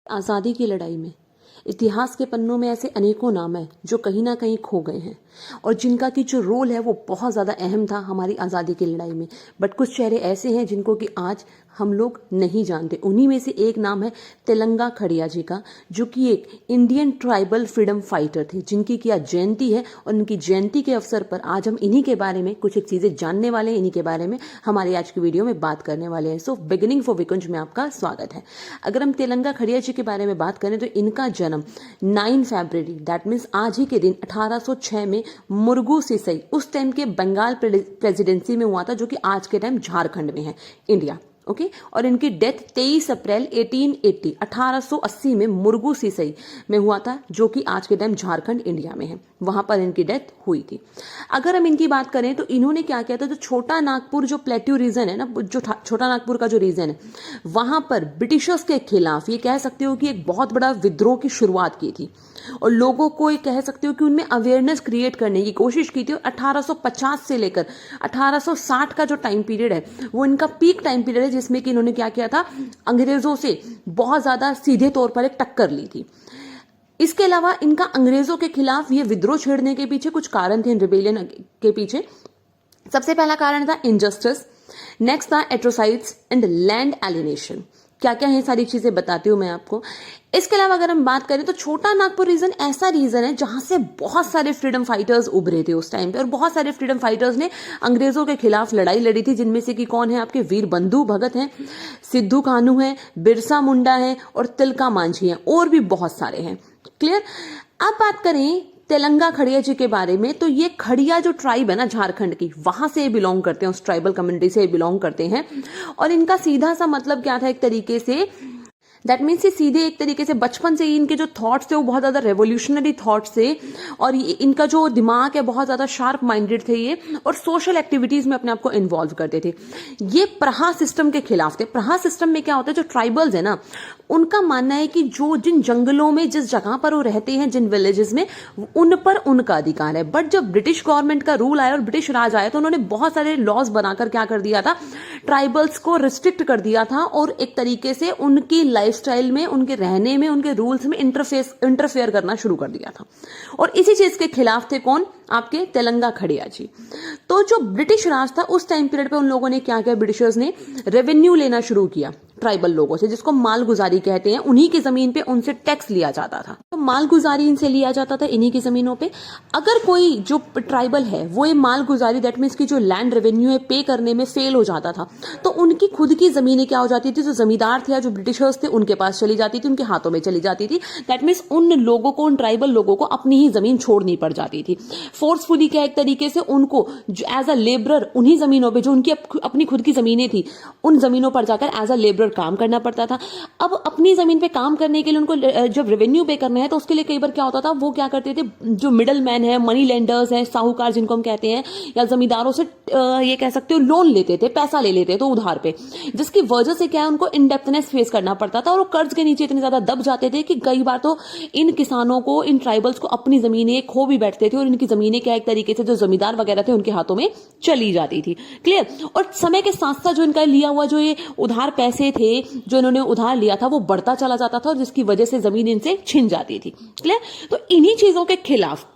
आज़ादी की लड़ाई में इतिहास के पन्नों में ऐसे अनेकों नाम हैं जो कहीं ना कहीं खो गए हैं और जिनका की जो रोल है वो बहुत ज़्यादा अहम था हमारी आज़ादी की लड़ाई में। बट कुछ चेहरे ऐसे हैं जिनको कि आज हम लोग नहीं जानते। उन्हीं में से एक नाम है तेलंगा खड़िया जी का, जो कि एक इंडियन ट्राइबल फ्रीडम फाइटर थे, जिनकी की आज जयंती है। और उनकी जयंती के अवसर पर आज हम इन्हीं के बारे में कुछ एक चीज़ें जानने वाले हैं, इन्हीं के बारे में हमारी आज की वीडियो में बात करने वाले हैं। सो बिगिनिंग फॉर विकुंज में आपका स्वागत है। अगर हम तेलंगा खड़िया जी के बारे में बात करें तो इनका जन्म 9 फरवरी दैट मीन्स आज ही के दिन 1806 में मुरुगु सिसई उस टाइम के बंगाल प्रेसिडेंसी में हुआ था, जो कि आज के टाइम झारखंड में है, इंडिया। ओके और इनकी डेथ 23 अप्रैल 1880 में मुरुगु सिसई में हुआ था, जो कि आज के टाइम झारखंड इंडिया में है। वहां पर इनकी डेथ हुई थी। अगर हम इनकी बात करें तो इन्होंने क्या किया था, जो छोटा नागपुर जो प्लेट्यू रीजन है ना, जो छोटा नागपुर का जो रीजन है, वहां पर ब्रिटिशर्स के खिलाफ ये कह सकते हो कि एक बहुत बड़ा विद्रोह की शुरुआत की थी और लोगों को ये कह सकते हो कि उनमें अवेयरनेस क्रिएट करने की कोशिश की थी। 1850 से लेकर 1860 का जो टाइम पीरियड है वो इनका पीक टाइम पीरियड है, जिसमें कि इन्होंने क्या किया था, अंग्रेजों से बहुत ज्यादा सीधे तौर पर एक टक्कर ली थी। इसके अलावा इनका अंग्रेजों के खिलाफ ये विद्रोह छेड़ने के पीछे कुछ कारण थे, रिबेलियन के पीछे। सबसे पहला कारण था इनजस्टिस, नेक्स्ट था एट्रोसाइड्स एंड लैंड एलिनेशन। क्या क्या है सारी चीजें बताती हूं मैं आपको। इसके अलावा अगर हम बात करें तो छोटा नागपुर रीजन ऐसा रीजन है जहां से बहुत सारे फ्रीडम फाइटर्स उभरे थे उस टाइम पे, और बहुत सारे फ्रीडम फाइटर्स ने अंग्रेजों के खिलाफ लड़ाई लड़ी थी, जिनमें से कि कौन है आपके वीर बंधु भगत हैं, सिद्धू कान्हू है, बिरसा मुंडा है और तिलका मांझी है, और भी बहुत सारे हैं। क्लियर। अब बात करें तेलंगा खड़िया जी के बारे में तो ये खड़िया जो ट्राइब है ना झारखंड की, वहां से बिलोंग करते हैं, उस ट्राइबल कम्युनिटी से बिलोंग करते हैं। और इनका सीधा सा मतलब क्या था, एक तरीके से दैट मीन्स ये सीधे एक तरीके से बचपन से ही इनके जो थॉट्स थे वो बहुत ज्यादा रेवोल्यूशनरी थॉट्स थे, और इनका जो दिमाग है बहुत ज्यादा शार्प माइंडेड थे ये, और सोशल एक्टिविटीज में अपने आप को इन्वॉल्व करते थे। ये प्रहा सिस्टम के खिलाफ थे। प्रहा सिस्टम में क्या होता है, जो ट्राइबल्स है ना, उनका मानना है कि जो जिन जंगलों में जिस जगह पर वो रहते हैं, जिन विलेजेस में, उन पर उनका अधिकार है। बट जब ब्रिटिश गवर्नमेंट का रूल आया और ब्रिटिश राज आया तो उन्होंने बहुत सारे लॉज बनाकर क्या कर दिया था, ट्राइबल्स को रिस्ट्रिक्ट कर दिया था, और एक तरीके से उनकी लाइफस्टाइल में, उनके रहने में, उनके रूल्स में इंटरफेयर करना शुरू कर दिया था। और इसी चीज के खिलाफ थे कौन, आपके तेलंगा खड़िया जी। तो जो ब्रिटिश राज था उस टाइम पीरियड पे उन लोगों ने क्या किया, ब्रिटिशर्स ने रेवेन्यू लेना शुरू किया ट्राइबल लोगों से, जिसको मालगुजारी कहते हैं। उन्हीं की जमीन पे उनसे टैक्स लिया जाता था, तो मालगुजारी इनसे लिया जाता था इन्हीं की जमीनों पे। अगर कोई जो ट्राइबल है वो ये मालगुजारी दैट मीन्स की जो लैंड रेवेन्यू है पे करने में फेल हो जाता था, तो उनकी खुद की जमीनें क्या हो जाती थी, जो जमींदार थे या जो ब्रिटिशर्स थे उनके पास चली जाती थी, उनके हाथों में चली जाती थी। दैट मीन्स उन लोगों को, उन ट्राइबल लोगों को अपनी ही जमीन छोड़नी पड़ जाती थी फोर्सफुली। क्या एक तरीके से उनको एज अ लेबरर उन्हीं जमीनों पर, जो उनकी अपनी खुद की जमीनें थी, उन जमीनों पर जाकर एज अ लेबरर काम करना पड़ता था। अब अपनी जमीन पे काम करने के लिए उनको जब रेवेन्यू पे करना है तो उसके लिए कई बार क्या होता था, वो क्या करते थे, जो मिडल मैन है, मनी लेंडर्स है, साहूकार जिनको हम कहते हैं, या जमींदारों से ये कह सकते हो लोन लेते थे, पैसा ले लेते तो उधार पे, जिसकी वजह से क्या है उनको इनडेप्थनेस फेस करना पड़ता था, और वो कर्ज के नीचे इतने ज्यादा दब जाते थे कि कई बार तो इन किसानों को, इन ट्राइबल्स को अपनी जमीनें खो भी बैठते थे, और इनकी जमीनें क्या एक तरीके से जो जमींदार वगैरह थे उनके हाथों में चली जाती थी। क्लियर। और समय के साथ साथ जो इनका लिया हुआ जो ये उधार पैसे थे, जो इन्होंने उधार लिया था, वो बढ़ता चला जाता था, और जिसकी वजह से जमीन इनसे छिन जाती थी। क्लियर। तो इन्हीं चीजों के खिलाफ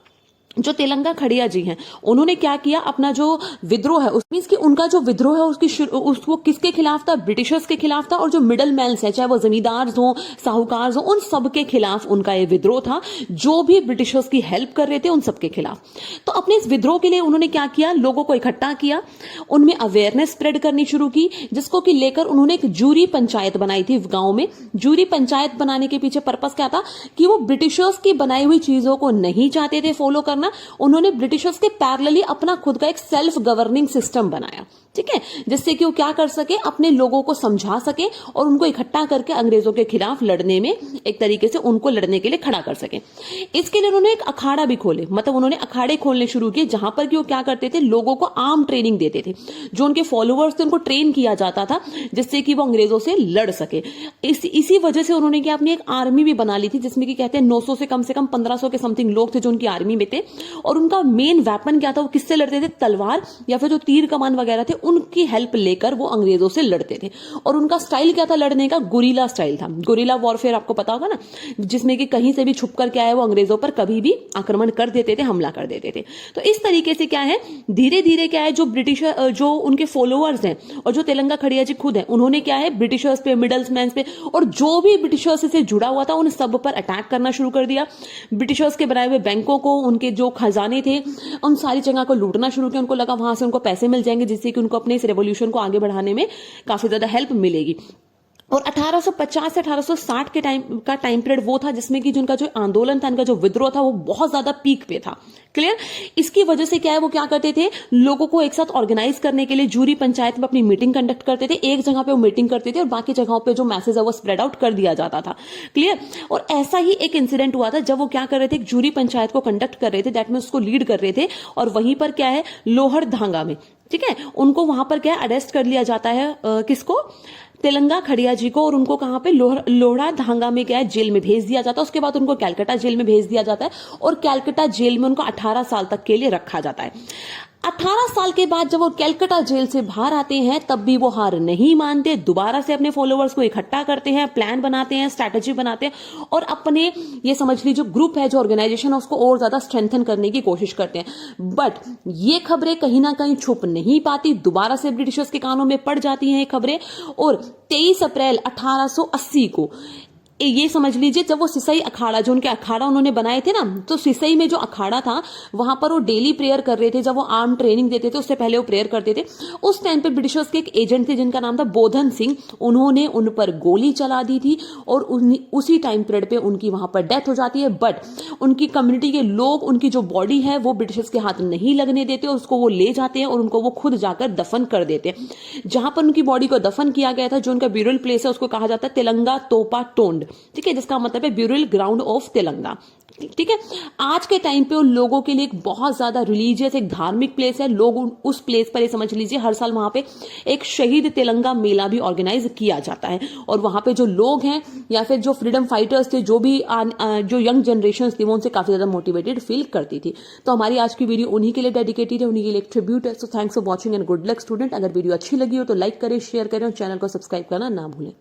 जो तेलंगा खड़िया जी हैं, उन्होंने क्या किया, अपना जो विद्रोह है, उस मींस कि उनका जो विद्रोह है उसको किसके खिलाफ था, ब्रिटिशर्स के खिलाफ था, और जो मिडल मैन्स है, चाहे वो जमींदार हो, साहूकार हो, उन सबके खिलाफ उनका ये विद्रोह था। जो भी ब्रिटिशर्स की हेल्प कर रहे थे उन सबके खिलाफ। तो अपने इस विद्रोह के लिए उन्होंने क्या किया, लोगों को इकट्ठा किया, उनमें अवेयरनेस स्प्रेड करनी शुरू की, जिसको कि लेकर उन्होंने एक जूरी पंचायत बनाई थी गांव में। जूरी पंचायत बनाने के पीछे पर्पस क्या था, कि वो ब्रिटिशर्स की बनाई हुई चीजों को नहीं चाहते थे फॉलो करना, उन्होंने ब्रिटिशर्स के पैरेलली अपना खुद का एक सेल्फ गवर्निंग सिस्टम बनाया। ठीक है, जिससे कि वो क्या कर सके, अपने लोगों को समझा सके और उनको इकट्ठा करके अंग्रेजों के खिलाफ लड़ने में एक तरीके से उनको लड़ने के लिए खड़ा कर सके। इसके लिए उन्होंने एक अखाड़ा भी खोले, मतलब उन्होंने अखाड़े खोलने शुरू किए, जहां पर कि वो क्या करते थे, लोगों को आर्म ट्रेनिंग देते थे। जो उनके फॉलोअर्स थे उनको ट्रेन किया जाता था, जिससे कि वो अंग्रेजों से लड़ सके। इसी वजह से उन्होंने क्या अपनी एक आर्मी भी बना ली थी, जिसमें कि कहते हैं 900 से कम 1500 के समथिंग लोग थे जो उनकी आर्मी में थे। और उनका मेन वेपन क्या था, वो किससे लड़ते थे, तलवार या फिर जो तीर कमान वगैरह थे उनकी हेल्प लेकर वो अंग्रेजों से लड़ते थे। और उनका स्टाइल क्या था लड़ने का, गुरिल्ला स्टाइल था। गुरिल्ला वॉरफेयर आपको पता होगा ना, जिसमें कि कहीं से भी छुप कर क्या है वो अंग्रेजों पर कभी भी आक्रमण कर देते थे, हमला कर देते थे। तो इस तरीके से क्या है, धीरे धीरे क्या है, जो ब्रिटिशर, जो उनके फॉलोअर्स हैं और जो तेलंगा खड़िया जी खुद है, उन्होंने क्या है ब्रिटिशर्स पे, मिडल्समैन पे और जो भी ब्रिटिशर्स से जुड़ा हुआ था उन सब पर अटैक करना शुरू कर दिया। ब्रिटिशर्स के बनाए हुए बैंकों को, उनके जो खजाने थे, उन सारी जगह को लूटना शुरू किया। उनको लगा वहां से उनको पैसे मिल जाएंगे जिससे कि उनको अपने इस रेवोल्यूशन को आगे बढ़ाने में काफी ज्यादा हेल्प मिलेगी। और 1850 से 1860 के टाइम पीरियड वो था जिसमें कि जिनका जो आंदोलन था, इनका जो विद्रोह था वो बहुत ज्यादा पीक पे था। क्लियर। इसकी वजह से क्या है, वो क्या करते थे, लोगों को एक साथ ऑर्गेनाइज करने के लिए जूरी पंचायत में अपनी मीटिंग कंडक्ट करते थे। एक जगह पे वो मीटिंग करते थे और बाकी जगहों पे जो मैसेज है वो स्प्रेड आउट कर दिया जाता था। क्लियर। और ऐसा ही एक इंसिडेंट हुआ था जब वो क्या कर रहे थे, एक जूरी पंचायत को कंडक्ट कर रहे थे, दैट मीन उसको लीड कर रहे थे। और वहीं पर क्या है, लोहरदंगा में, ठीक है, उनको वहां पर क्या है अरेस्ट कर लिया जाता है, किसको, तेलंगा खड़िया जी को। और उनको कहां पे, लोहरदंगा में क्या है जेल में भेज दिया जाता है। उसके बाद उनको कैलकाटा जेल में भेज दिया जाता है और कैलकाटा जेल में उनको 18 साल तक के लिए रखा जाता है। 18 साल के बाद जब वो कैलकाटा जेल से बाहर आते हैं तब भी वो हार नहीं मानते, दोबारा से अपने फॉलोअर्स को इकट्ठा करते हैं, प्लान बनाते हैं, स्ट्रैटेजी बनाते हैं और अपने, ये समझ लीजिए, जो ग्रुप है, जो ऑर्गेनाइजेशन है, उसको और ज्यादा स्ट्रेंथन करने की कोशिश करते हैं। बट ये खबरें कहीं ना कहीं छुप नहीं पाती, दोबारा से ब्रिटिशर्स के कानों में पड़ जाती हैं ये खबरें। और 23 अप्रैल 1880 को, ये समझ लीजिए, जब वो सिसई अखाड़ा, जो उनके अखाड़ा उन्होंने बनाए थे ना, तो सिसई में जो अखाड़ा था वहां पर वो डेली प्रेयर कर रहे थे। जब वो आर्म ट्रेनिंग देते थे उससे पहले वो प्रेयर करते थे। उस टाइम पे ब्रिटिशर्स के एक एजेंट थे जिनका नाम था बोधन सिंह, उन्होंने उन पर गोली चला दी थी और उसी टाइम पीरियड पे उनकी वहां पर डेथ हो जाती है। बट उनकी कम्युनिटी के लोग उनकी जो बॉडी है वो ब्रिटिशर्स के हाथ नहीं लगने देते और उसको वो ले जाते हैं और उनको वो खुद जाकर दफन कर देते हैं। जहां पर उनकी बॉडी को दफन किया गया था, जो उनका ब्यूरल प्लेस है, उसको कहा जाता है तेलंगा तोपा टोंड, ठीक है, जिसका मतलब है ब्यूरल ग्राउंड ऑफ तेलंगा। ठीक है। आज के टाइम पे उन लोगों के लिए एक बहुत ज्यादा रिलीजियस, एक धार्मिक प्लेस है। लोग उस प्लेस पर, ये समझ लीजिए, हर साल वहां पे एक शहीद तेलंगा मेला भी ऑर्गेनाइज किया जाता है। और वहां पे जो लोग हैं या फिर जो फ्रीडम फाइटर्स थे, जो भी जो यंग जनरेशन थी, वो उनसे काफी ज्यादा मोटिवेटेड फील करती थी। तो हमारी आज की वीडियो उन्हीं के लिए डेडिकेटेड है, उन्हीं के लिए एक ट्रिब्यूट है। So thanks for watching and good luck student. अगर वीडियो अच्छी लगी हो तो लाइक करें, शेयर करें और चैनल को सब्सक्राइब करना ना भूलें।